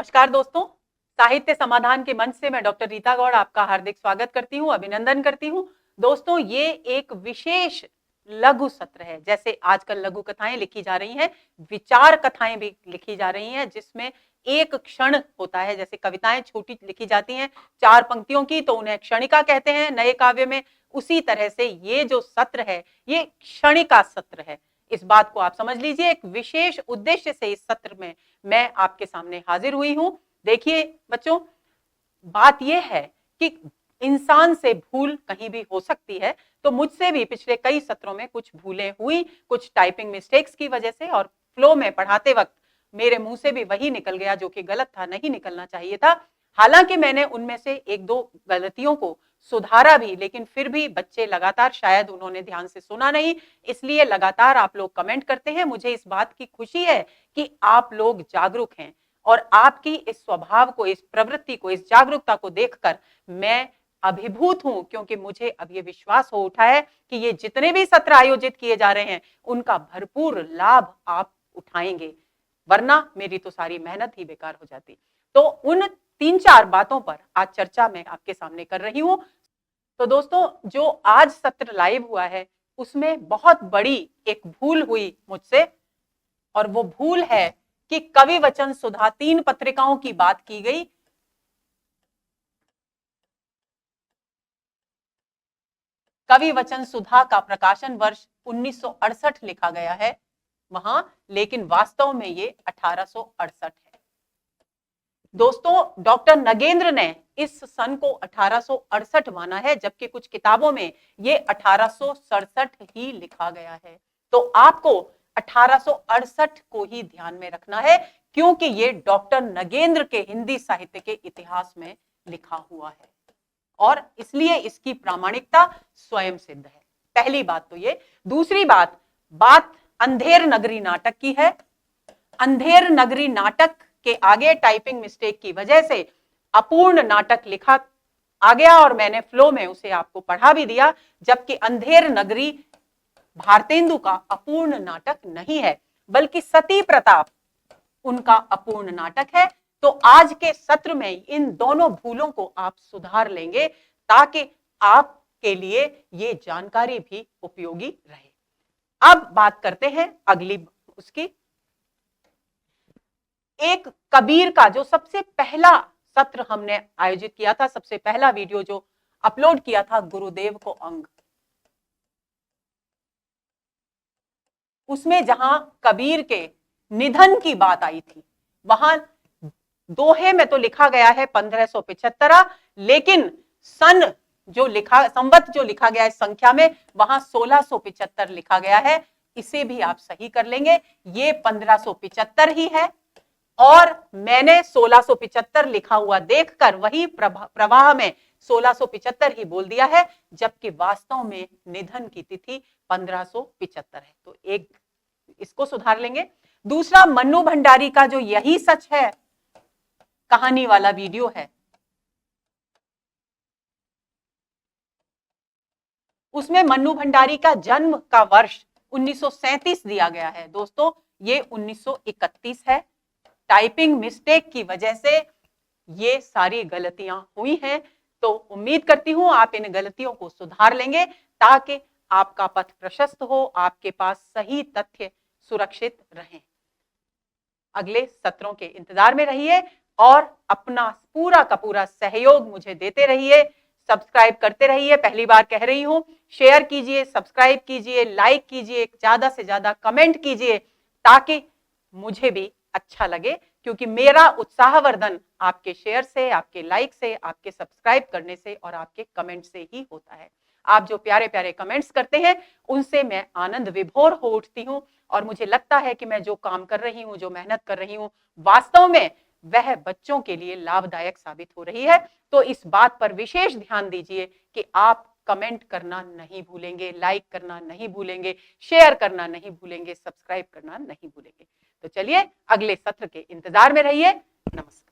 नमस्कार दोस्तों, साहित्य समाधान के मंच से मैं डॉक्टर रीता गौड़ आपका हार्दिक स्वागत करती हूँ, अभिनंदन करती हूँ। दोस्तों, ये एक विशेष लघु सत्र है। जैसे आजकल लघु कथाएं लिखी जा रही हैं, विचार कथाएं भी लिखी जा रही हैं, जिसमें एक क्षण होता है। जैसे कविताएं छोटी लिखी जाती हैं 4 पंक्तियों की, तो उन्हें क्षणिका कहते हैं नए काव्य में। उसी तरह से ये जो सत्र है, ये क्षणिका सत्र है। इस बात को आप समझ लीजिए। एक विशेष उद्देश्य से इस सत्र में मैं आपके सामने हाजिर हुई हूं। देखिए बच्चों, बात यह है कि इंसान से भूल कहीं भी हो सकती है, तो मुझसे भी पिछले कई सत्रों में कुछ भूलें हुई, कुछ टाइपिंग मिस्टेक्स की वजह से, और फ्लो में पढ़ाते वक्त मेरे मुंह से भी वही निकल गया जो कि गलत था, नहीं निकलना चाहिए था। हालांकि मैंने उनमें से एक दो गलतियों को सुधारा भी, लेकिन फिर भी बच्चे लगातार, शायद उन्होंने ध्यान से सुना नहीं, इसलिए लगातार आप लोग कमेंट करते हैं। मुझे इस बात की खुशी है कि आप लोग जागरूक हैं, और आपकी इस स्वभाव को, इस प्रवृत्ति को, इस जागरूकता को देखकर मैं अभिभूत हूं, क्योंकि मुझे अब ये विश्वास हो उठा है कि ये जितने भी सत्र आयोजित किए जा रहे हैं, उनका भरपूर लाभ आप उठाएंगे, वरना मेरी तो सारी मेहनत ही बेकार हो जाती। तो उन 3-4 बातों पर आज चर्चा मैं आपके सामने कर रही हूं। तो दोस्तों, जो आज सत्र लाइव हुआ है, उसमें बहुत बड़ी एक भूल हुई मुझसे, और वो भूल है कि कवि वचन सुधा 3 पत्रिकाओं की बात की गई। कवि वचन सुधा का प्रकाशन वर्ष 1968 लिखा गया है वहां, लेकिन वास्तव में ये 1868 है। दोस्तों, डॉक्टर नगेंद्र ने इस सन को 1868 माना है, जबकि कुछ किताबों में ये 1867 ही लिखा गया है। तो आपको 1868 को ही ध्यान में रखना है, क्योंकि ये डॉक्टर नगेंद्र के हिंदी साहित्य के इतिहास में लिखा हुआ है, और इसलिए इसकी प्रामाणिकता स्वयं सिद्ध है। पहली बात तो ये। दूसरी बात अंधेर नगरी नाटक की है। अंधेर नगरी नाटक के आगे टाइपिंग मिस्टेक की वजह से अपूर्ण नाटक लिखा आ गया, और मैंने फ्लो में उसे आपको पढ़ा भी दिया, जबकि अंधेर नगरी भारतेंदु का अपूर्ण नाटक नहीं है, बल्कि सती प्रताप उनका अपूर्ण नाटक है। तो आज के सत्र में इन दोनों भूलों को आप सुधार लेंगे, ताकि आपके लिए ये जानकारी भी उपयोगी रहे। अब बात करते हैं अगली उसकी। एक कबीर का जो सबसे पहला सत्र हमने आयोजित किया था, सबसे पहला वीडियो जो अपलोड किया था, गुरुदेव को अंग, उसमें जहां कबीर के निधन की बात आई थी, वहां दोहे में तो लिखा गया है 1575, लेकिन सन जो लिखा, संवत जो लिखा गया है संख्या में, वहां 1675 लिखा गया है। इसे भी आप सही कर लेंगे, ये 1575 ही है, और मैंने 1675 लिखा हुआ देखकर वही प्रवाह में 1675 ही बोल दिया है, जबकि वास्तव में निधन की तिथि 1575 है। तो एक इसको सुधार लेंगे। दूसरा, मन्नू भंडारी का जो यही सच है कहानी वाला वीडियो है, उसमें मन्नू भंडारी का जन्म का वर्ष 1937 दिया गया है। दोस्तों, ये 1931 है। टाइपिंग मिस्टेक की वजह से ये सारी गलतियां हुई हैं, तो उम्मीद करती हूं आप इन गलतियों को सुधार लेंगे, ताकि आपका पथ प्रशस्त हो, आपके पास सही तथ्य सुरक्षित रहें। अगले सत्रों के इंतजार में रहिए, और अपना पूरा का पूरा सहयोग मुझे देते रहिए, सब्सक्राइब करते रहिए। पहली बार कह रही हूं, शेयर कीजिए, सब्सक्राइब कीजिए, लाइक कीजिए, ज्यादा से ज्यादा कमेंट कीजिए, ताकि मुझे भी अच्छा लगे, क्योंकि मेरा उत्साहवर्धन आपके शेयर से, आपके लाइक से, आपके सब्सक्राइब करने से और आपके कमेंट से ही होता है। आप जो प्यारे प्यारे कमेंट्स करते हैं, उनसे मैं आनंद विभोर हो उठती हूं, और मुझे लगता है कि मैं जो काम कर रही हूं, जो मेहनत कर रही हूं, वास्तव में वह बच्चों के लिए लाभदायक साबित हो रही है। तो इस बात पर विशेष ध्यान दीजिए कि आप कमेंट करना नहीं भूलेंगे, लाइक करना नहीं भूलेंगे, शेयर करना नहीं भूलेंगे, सब्सक्राइब करना नहीं भूलेंगे। तो चलिए, अगले सत्र के इंतजार में रहिए। नमस्कार।